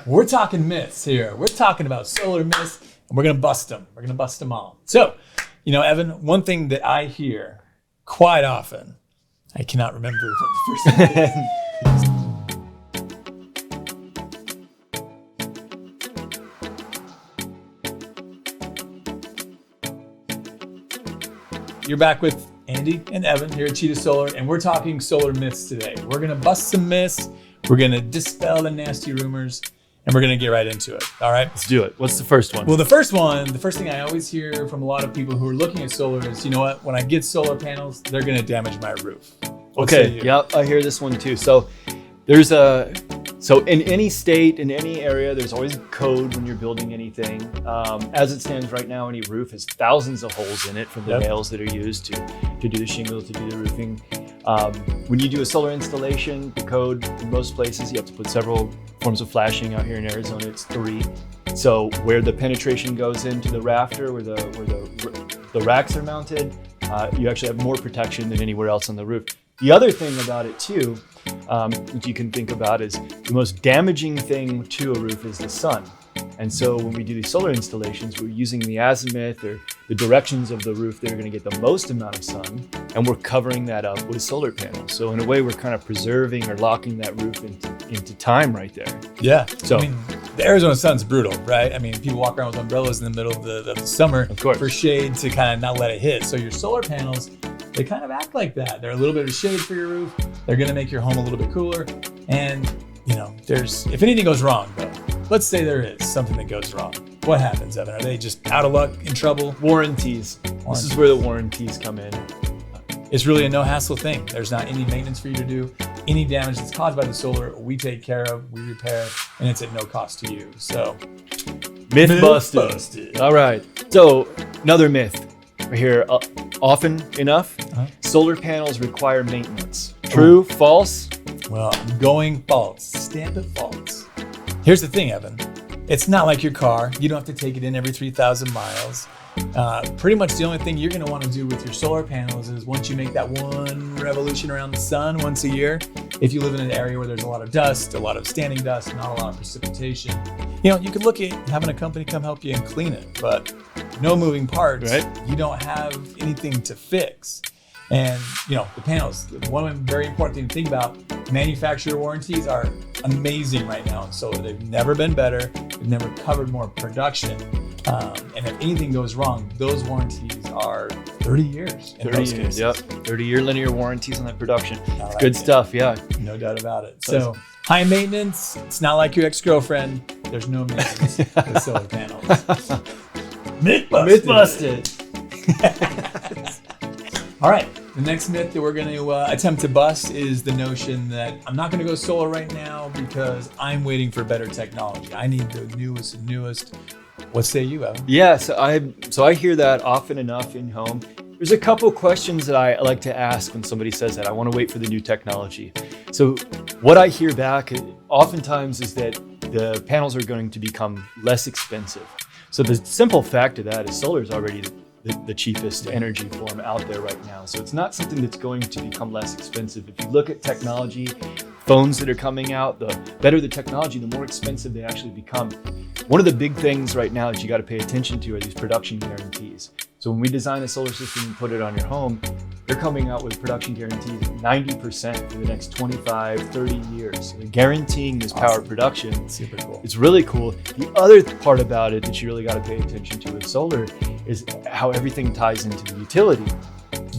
We're talking myths here. We're talking about solar myths, and we're going to bust them. We're going to bust them all. So, Evan, one thing that I hear quite often, I cannot remember what the first thing is. You're back with Andy and Evan here at Cheetah Solar, and we're talking solar myths today. We're going to bust some myths. We're going to dispel the nasty rumors, and we're going to get right into it. All right? Let's do it. What's the first one? Well, the first thing I always hear from a lot of people who are looking at solar is, you know what? When I get solar panels, they're going to damage my roof. Okay. Yeah, I hear this one too. So in any state, in any area, there's always code when you're building anything. As it stands right now, any roof has thousands of holes in it from the nails that are used to do the shingles, to do the roofing. When you do a solar installation, the code in most places, you have to put several forms of flashing. Out here in Arizona, it's 3. So where the penetration goes into the rafter, where the racks are mounted, you actually have more protection than anywhere else on the roof. The other thing about it too, that you can think about is the most damaging thing to a roof is the sun. And so when we do these solar installations, we're using the azimuth or the directions of the roof that are going to get the most amount of sun, and we're covering that up with solar panels. So in a way, we're kind of preserving or locking that roof into time right there. Yeah. So the Arizona sun's brutal, right? People walk around with umbrellas in the middle of the summer, of course, for shade to kind of not let it hit. So your solar panels, they kind of act like that. They're a little bit of shade for your roof. They're going to make your home a little bit cooler. And, if anything goes wrong, though, let's say there is something that goes wrong. What happens, Evan? Are they just out of luck, in trouble? Warranties. This is where the warranties come in. It's really a no-hassle thing. There's not any maintenance for you to do. Any damage that's caused by the solar, we take care of, we repair, and it's at no cost to you. So, myth busted. All right. So, another myth right here. Often enough, solar panels require maintenance. True, false? Well, I'm going false. Stamp it false. Here's the thing, Evan. It's not like your car. You don't have to take it in every 3,000 miles. Pretty much the only thing you're going to want to do with your solar panels is once you make that one revolution around the sun once a year, if you live in an area where there's a lot of dust, a lot of standing dust, not a lot of precipitation, you could look at having a company come help you and clean it, but no moving parts. Right. You don't have anything to fix. And, the panels, one very important thing to think about, manufacturer warranties are amazing right now in solar. They've never been better. They've never covered more production. And if anything goes wrong, those warranties are 30 years. 30 years, yep. 30-year linear warranties on that production. It's good stuff, yeah. No doubt about it. So high maintenance, it's not like your ex-girlfriend. There's no maintenance with solar panels. Myth busted. All right, the next myth that we're going to attempt to bust is the notion that I'm not going to go solar right now because I'm waiting for better technology. I need the newest and newest. What say you, Evan? Yeah, so I hear that often enough in home. There's a couple questions that I like to ask when somebody says that. I want to wait for the new technology. So what I hear back oftentimes is that the panels are going to become less expensive. So the simple fact of that is solar is already the cheapest energy form out there right now. So it's not something that's going to become less expensive. If you look at technology, phones that are coming out, the better the technology, the more expensive they actually become. One of the big things right now that you got to pay attention to are these production guarantees. So when we design a solar system and put it on your home, they're coming out with production guarantees of 90% for the next 25, 30 years. So they're guaranteeing this power production. Super cool. It's really cool. The other part about it that you really got to pay attention to with solar is how everything ties into the utility.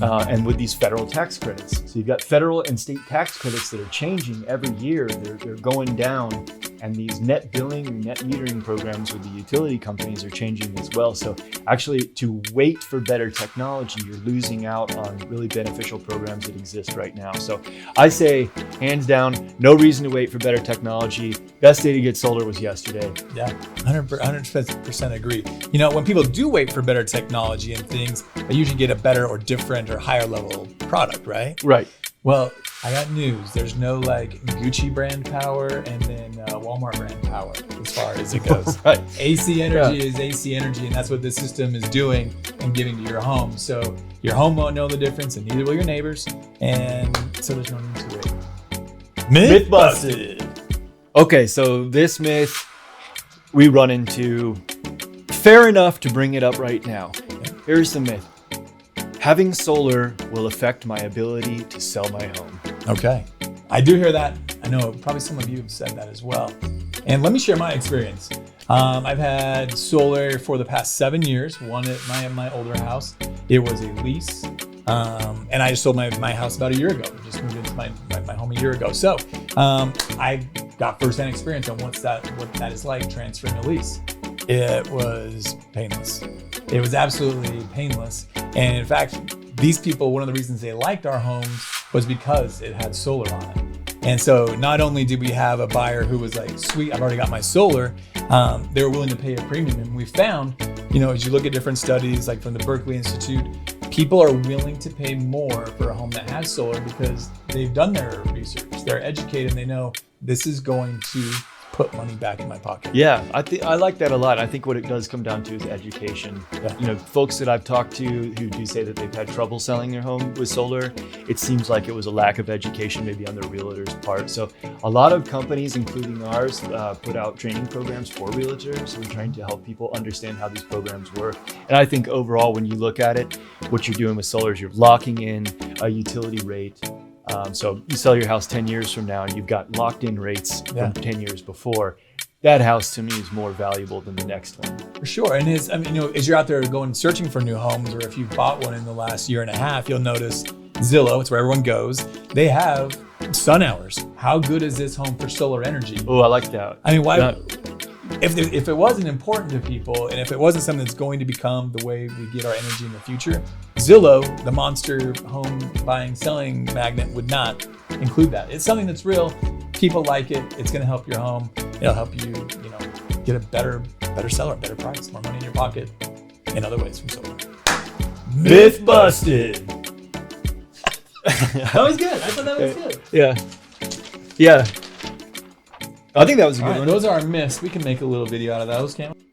And with these federal tax credits. So you've got federal and state tax credits that are changing every year. They're going down, and these net billing and net metering programs with the utility companies are changing as well. So actually, to wait for better technology, you're losing out on really beneficial programs that exist right now. So I say, hands down, no reason to wait for better technology. Best day to get solar was yesterday. Yeah, 100% agree. When people do wait for better technology and things, they usually get a better or different or higher level product, right? Right. Well, I got news. There's no Gucci brand power and then Walmart brand power as far as it goes. Right. AC energy is AC energy, and that's what this system is doing and giving to your home. So your home won't know the difference, and neither will your neighbors. And so there's no need to wait. Myth busted. Okay, so this myth we run into, fair enough to bring it up right now. Here's the myth. Having solar will affect my ability to sell my home. Okay. I do hear that. I know probably some of you have said that as well. And let me share my experience. I've had solar for the past 7 years, one at my older house. It was a lease. And I just sold my house about a year ago. I just moved into my home a year ago. So I got firsthand experience on what that is like transferring a lease. It was painless. It was absolutely painless. And in fact, these people, one of the reasons they liked our homes was because it had solar on it. And so not only did we have a buyer who was like, sweet, I've already got my solar, they were willing to pay a premium. And we found, as you look at different studies, like from the Berkeley Institute, people are willing to pay more for a home that has solar because they've done their research. They're educated and they know this is going to put money back in my pocket. Yeah, I like that a lot. I think what it does come down to is education. Yeah. Folks that I've talked to who do say that they've had trouble selling their home with solar, it seems like it was a lack of education maybe on the realtor's part. So a lot of companies, including ours, put out training programs for realtors. So we're trying to help people understand how these programs work. And I think overall, when you look at it, what you're doing with solar is you're locking in a utility rate. So you sell your house 10 years from now and you've got locked in rates from 10 years before. That house to me is more valuable than the next one. For sure. And as you're out there going searching for new homes, or if you bought one in the last year and a half, you'll notice Zillow, it's where everyone goes. They have sun hours. How good is this home for solar energy? Oh, I like that. I mean, why? If it wasn't important to people, and if it wasn't something that's going to become the way we get our energy in the future, Zillow, the monster home buying selling magnet, would not include that. It's something that's real. People like it. It's going to help your home. It'll help you, get a better seller, better price, more money in your pocket, in other ways from solar. Myth busted. That was good. I thought that was good. Yeah. I think that was a good one. Those are our myths. We can make a little video out of those, can't we?